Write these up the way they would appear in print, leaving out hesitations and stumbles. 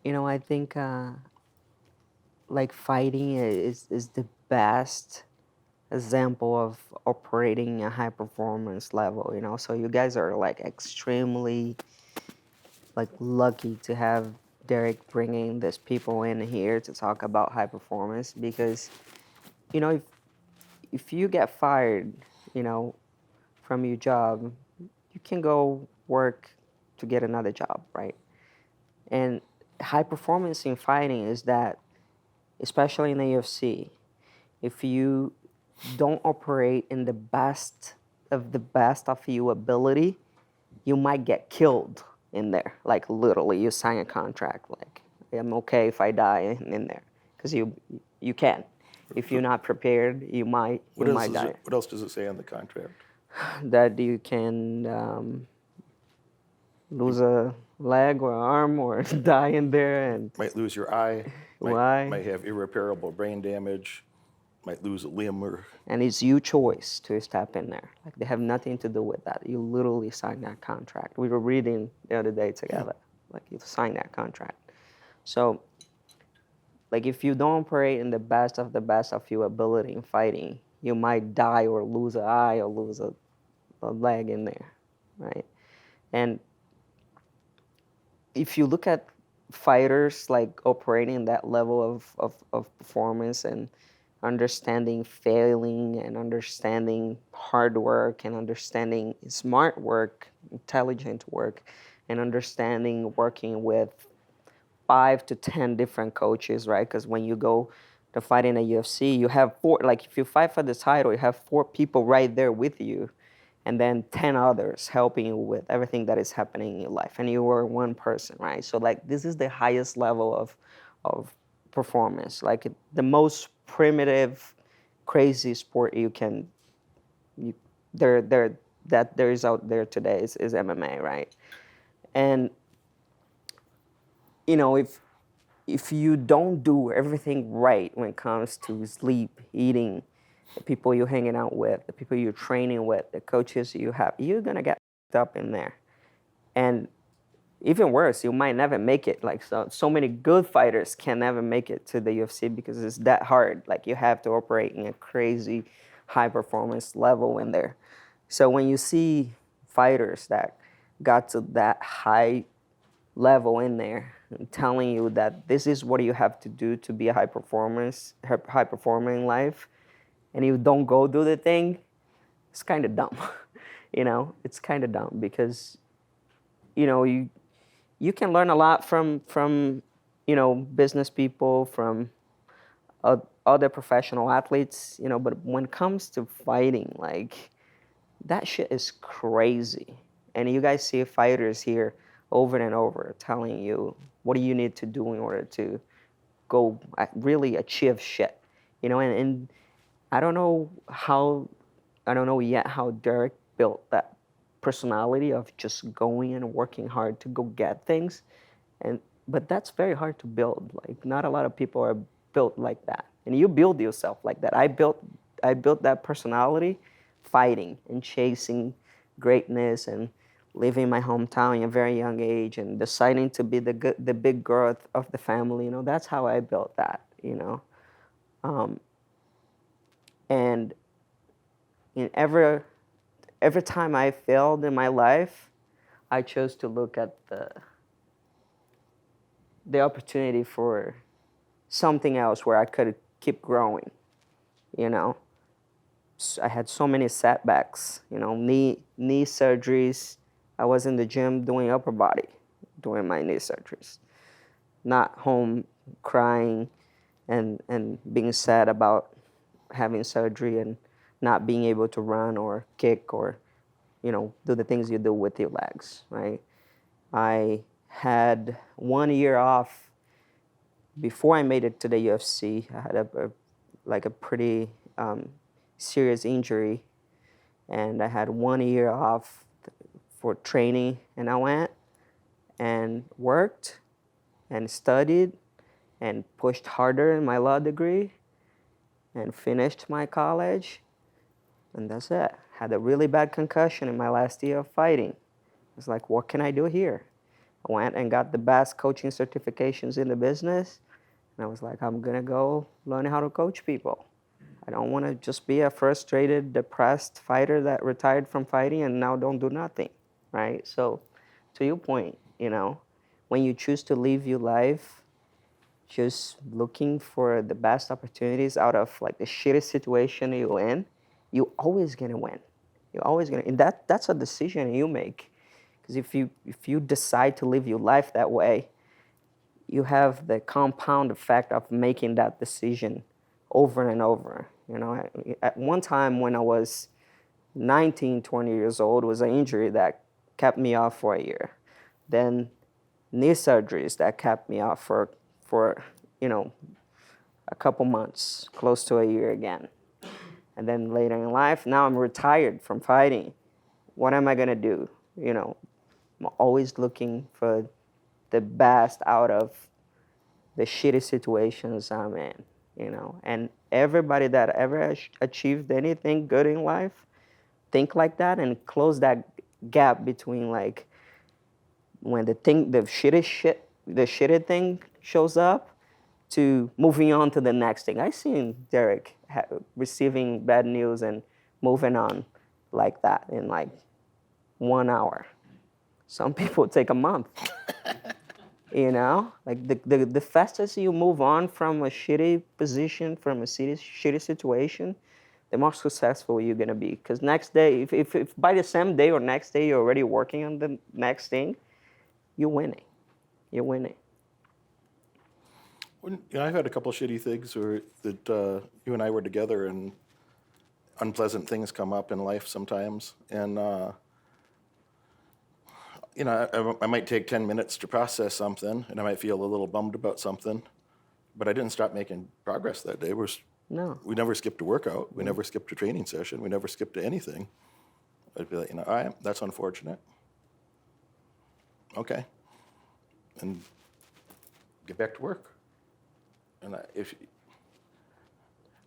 I think like fighting is the best example of operating a high performance level. So you guys are like extremely like lucky to have Derek bringing these people in here to talk about high performance because if you get fired, you know, from your job, you can go work to get another job, right? And high performance in fighting is that, especially in the UFC, if you don't operate in the best of your ability, you might get killed in there. Like literally, you sign a contract. Like I'm okay if I die in there, because you can. If you're not prepared, you might die. What else does it say on the contract? That you can lose a leg or arm or die in there, and Might lose your eye, why? might have irreparable brain damage, might lose a limb or And it's your choice to step in there. Like they have nothing to do with that. You literally sign that contract. We were reading the other day together. Like you sign that contract. So, like if you don't operate in the best of your ability in fighting, you might die or lose an eye or lose a leg in there, right? And if you look at fighters like operating that level of performance and understanding failing and understanding hard work and understanding smart work, intelligent work, and understanding working with 5 to 10 different coaches, right? Because when you go to fight in a UFC, you have four, like if you fight for the title, you have 4 people right there with you, and then 10 others helping you with everything that is happening in your life. And you are one person, right? So like this is the highest level of performance, like the most primitive, crazy sport you there that there is out there today is MMA, right? And if you don't do everything right when it comes to sleep, eating, the people you're hanging out with, the people you're training with, the coaches you have, you're gonna get up in there. And even worse, you might never make it. Like so many good fighters can never make it to the UFC because it's that hard. Like you have to operate in a crazy high performance level in there. So when you see fighters that got to that high level in there telling you that this is what you have to do to be a high performer in life, and you don't go do the thing, it's kind of dumb. It's kind of dumb because you can learn a lot from business people, from other professional athletes, but when it comes to fighting, like that shit is crazy. And you guys see fighters here over and over telling you what do you need to do in order to go really achieve shit. And I don't know how I don't know yet how Derek built that personality of just going and working hard to go get things. And but that's very hard to build. Like not a lot of people are built like that. And you build yourself like that. I built that personality fighting and chasing greatness and leaving my hometown at a very young age and deciding to be the big girl of the family. That's how I built that. Um, and in every time I failed in my life, I chose to look at the opportunity for something else where I could keep growing. You know, I had so many setbacks. Knee surgeries. I was in the gym doing upper body during my knee surgeries, not home crying and being sad about having surgery and not being able to run or kick or do the things you do with your legs, right? I had 1 year off before I made it to the UFC. I had like a pretty serious injury, and I had 1 year off for training, and I went and worked and studied and pushed harder in my law degree and finished my college, and that's it. Had a really bad concussion in my last year of fighting. It's like, what can I do here? I went and got the best coaching certifications in the business. And I was like, I'm going to go learn how to coach people. I don't want to just be a frustrated, depressed fighter that retired from fighting and now don't do nothing, right? So to your point, when you choose to live your life just looking for the best opportunities out of like the shitty situation you're in, you're always gonna win. You're always gonna, and that's a decision you make. Because if you decide to live your life that way, you have the compound effect of making that decision over and over. At one time when I was 19, 20 years old was an injury that kept me off for a year. Then knee surgeries that kept me off for you know a couple months, close to a year again. And then later in life, now I'm retired from fighting. What am I gonna do? I'm always looking for the best out of the shitty situations I'm in. And everybody that ever achieved anything good in life, think like that and close that gap between like when the shitty thing shows up to moving on to the next thing. I've seen Derek receiving bad news and moving on like that in like 1 hour. Some people take a month. Like the fastest you move on from a shitty position, from a shitty situation, the more successful you're gonna be. Because next day, if by the same day or next day you're already working on the next thing, you're winning. You're winning. I've had a couple shitty things that you and I were together, and unpleasant things come up in life sometimes. And, I might take 10 minutes to process something, and I might feel a little bummed about something, but I didn't stop making progress that day. No. We never skipped a workout. We never skipped a training session. We never skipped anything. I'd be like, all right, that's unfortunate. Okay. And get back to work. And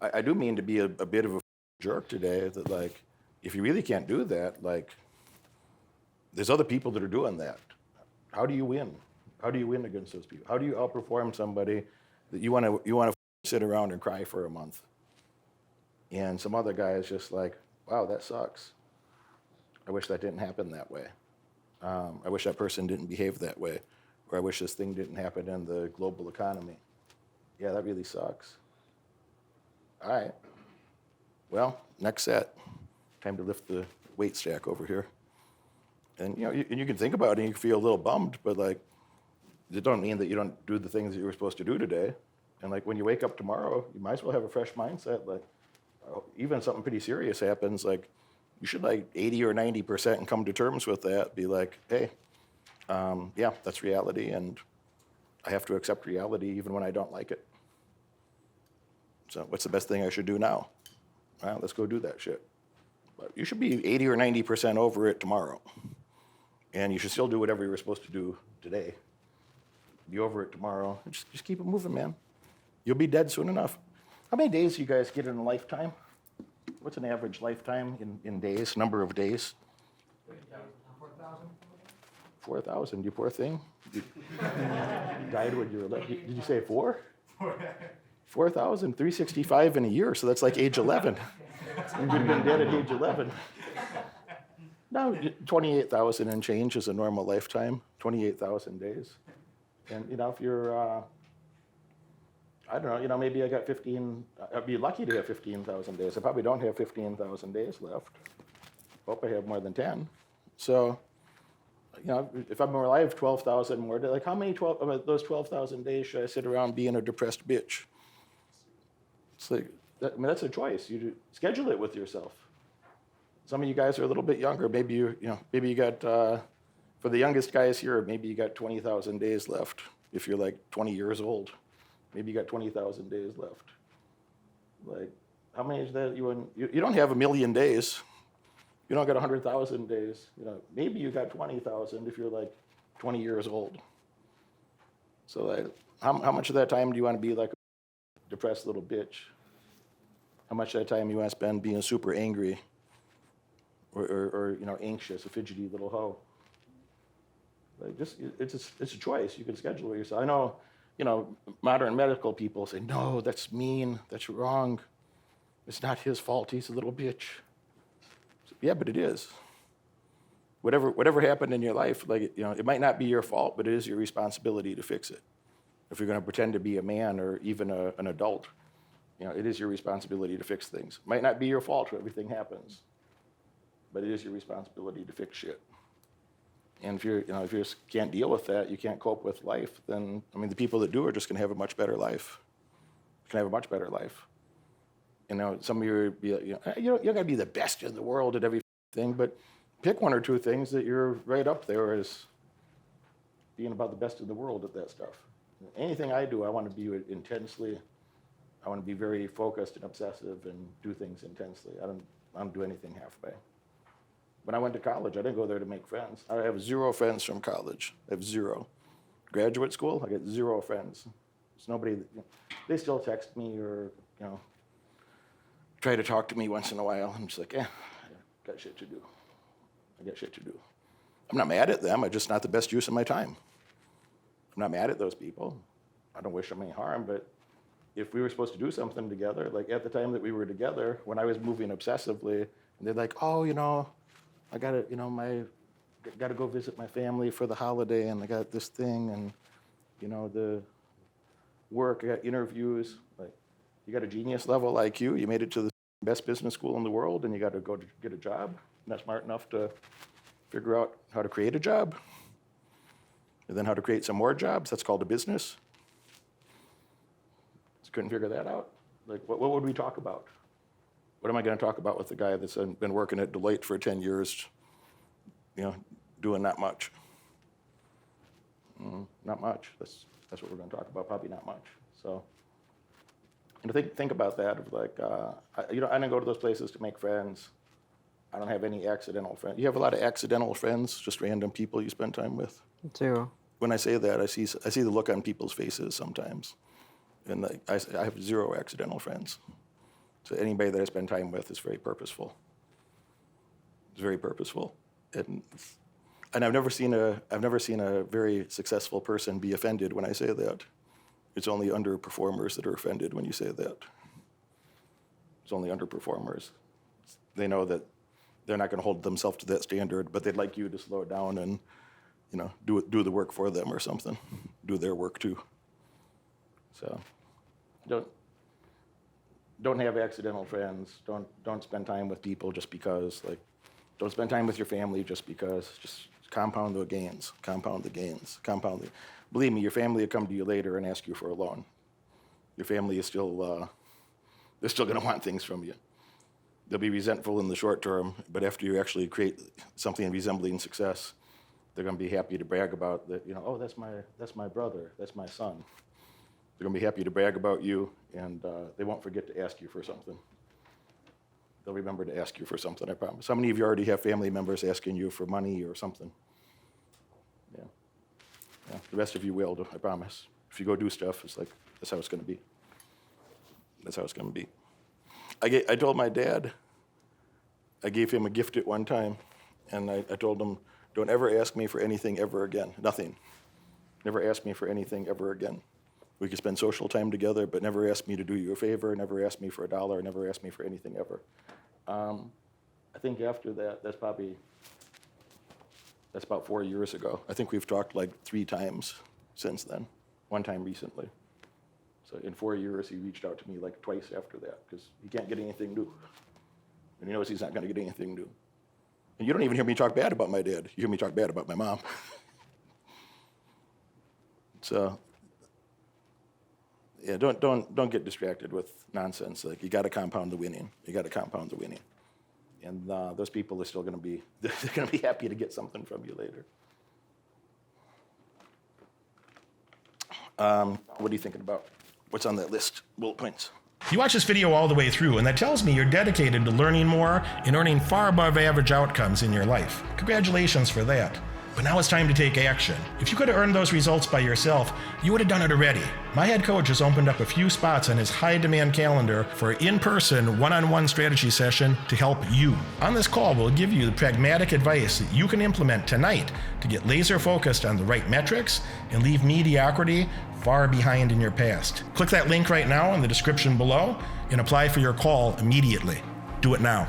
I do mean to be a bit of a jerk today, that like, if you really can't do that, like, there's other people that are doing that. How do you win? How do you win against those people? How do you outperform somebody that you want to sit around and cry for a month? And some other guy is just like, wow, that sucks. I wish that didn't happen that way. I wish that person didn't behave that way. Or I wish this thing didn't happen in the global economy. Yeah, that really sucks. All right. Well, next set. Time to lift the weight stack over here. And you can think about it and you can feel a little bummed, but like, it don't mean that you don't do the things that you were supposed to do today. And like when you wake up tomorrow, you might as well have a fresh mindset. Like, even if something pretty serious happens, like you should like 80 or 90% and come to terms with that. Be like, hey, yeah, that's reality, and I have to accept reality even when I don't like it. So what's the best thing I should do now? Well, let's go do that shit. But you should be 80 or 90% over it tomorrow. And you should still do whatever you were supposed to do today. Be over it tomorrow. Just keep it moving, man. You'll be dead soon enough. How many days do you guys get in a lifetime? What's an average lifetime in days, number of days? 4,000. 4,000, you poor thing. You died when you were 11. Did you say 4? 4,000, 365 in a year, so that's like age 11. You've been dead at age 11. Now, 28,000 and change is a normal lifetime, 28,000 days. And, if you're, I don't know, maybe I got 15, I'd be lucky to have 15,000 days. I probably don't have 15,000 days left. Hope I have more than 10. So, if I'm alive 12,000 more days, like how many of those 12,000 days should I sit around being a depressed bitch? It's like, that's a choice. You schedule it with yourself. Some of you guys are a little bit younger. Maybe you got, for the youngest guys here, maybe you got 20,000 days left. If you're like 20 years old, maybe you got 20,000 days left. Like, how many is that? You don't have 1,000,000 days. You don't got 100,000 days. Maybe you got 20,000 if you're like 20 years old. So like, how much of that time do you want to be like a depressed little bitch? How much of that time you want to spend being super angry or anxious, a fidgety little hoe? Like it's a choice. You can schedule it yourself. I know, modern medical people say, no, that's mean, that's wrong. It's not his fault, he's a little bitch. Yeah, but it is. Whatever happened in your life, like, it might not be your fault, but it is your responsibility to fix it. If you're going to pretend to be a man or even an adult, it is your responsibility to fix things. Might not be your fault when everything happens, but it is your responsibility to fix shit. And if you just can't deal with that, you can't cope with life, then, the people that do are just going to have a much better life. Can have a much better life. Some of you, you're going to be the best in the world at everything, but pick one or two things that you're right up there as being about the best in the world at that stuff. Anything I do, I want to be intensely, I want to be very focused and obsessive and do things intensely. I don't do anything halfway. When I went to college, I didn't go there to make friends. I have 0 friends from college. I have 0. Graduate school, I get 0 friends. There's nobody, they still text me or, try to talk to me once in a while. I'm just like, I got shit to do. I got shit to do. I'm not mad at them. It's just not the best use of my time. I'm not mad at those people. I don't wish them any harm, but if we were supposed to do something together, like at the time that we were together, when I was moving obsessively, and they're like, oh, I gotta, gotta go visit my family for the holiday, and I got this thing, and, the work, I got interviews. Like, you got a genius level IQ, you made it to the best business school in the world, and you got to go to get a job. Not smart enough to figure out how to create a job, and then how to create some more jobs. That's called a business. Just couldn't figure that out. Like, what would we talk about? What am I going to talk about with the guy that's been working at Deloitte for 10 years, doing not much? Not much. That's what we're going to talk about. Probably not much. So, think about that. Of like, I didn't go to those places to make friends. I don't have any accidental friends. You have a lot of accidental friends, just random people you spend time with. Me too. When I say that, I see the look on people's faces sometimes, and I have 0 accidental friends. So anybody that I spend time with is very purposeful. It's very purposeful, and I've never seen a very successful person be offended when I say that. It's only underperformers that are offended when you say that. It's only underperformers. They know that they're not going to hold themselves to that standard, but they'd like you to slow down and, do the work for them or something. Do their work too. So, don't have accidental friends. Don't spend time with people just because. Like, don't spend time with your family just because. Just compound the gains. Compound the gains. Compound the. Believe me, your family will come to you later and ask you for a loan. Your family is still. They're still going to want things from you. They'll be resentful in the short term, but after you actually create something resembling success, they're going to be happy to brag about that. Oh, that's my brother, that's my son. They're going to be happy to brag about you, and they won't forget to ask you for something. They'll remember to ask you for something, I promise. How many of you already have family members asking you for money or something? Yeah. The rest of you will, I promise. If you go do stuff, it's like, that's how it's going to be. That's how it's going to be. I told my dad, I gave him a gift at one time, and I told him, don't ever ask me for anything ever again. Nothing. Never ask me for anything ever again. We could spend social time together, but never ask me to do you a favor, never ask me for $1, never ask me for anything ever. I think after that, that's about 4 years ago. I think we've talked like 3 times since then, one time recently. So in 4 years, he reached out to me like twice after that because he can't get anything new. And he knows he's not going to get anything new. And you don't even hear me talk bad about my dad. You hear me talk bad about my mom. So, yeah, don't get distracted with nonsense. Like, you got to compound the winning. You got to compound the winning. And those people are still going to be, they're going to be happy to get something from you later. What are you thinking about? What's on that list? Bullet points. You watch this video all the way through, and that tells me you're dedicated to learning more and earning far above average outcomes in your life. Congratulations for that. But now it's time to take action. If you could have earned those results by yourself, you would have done it already. My head coach has opened up a few spots on his high-demand calendar for an in-person, one-on-one strategy session to help you. On this call, we'll give you the pragmatic advice that you can implement tonight to get laser-focused on the right metrics and leave mediocrity far behind in your past. Click that link right now in the description below and apply for your call immediately. Do it now.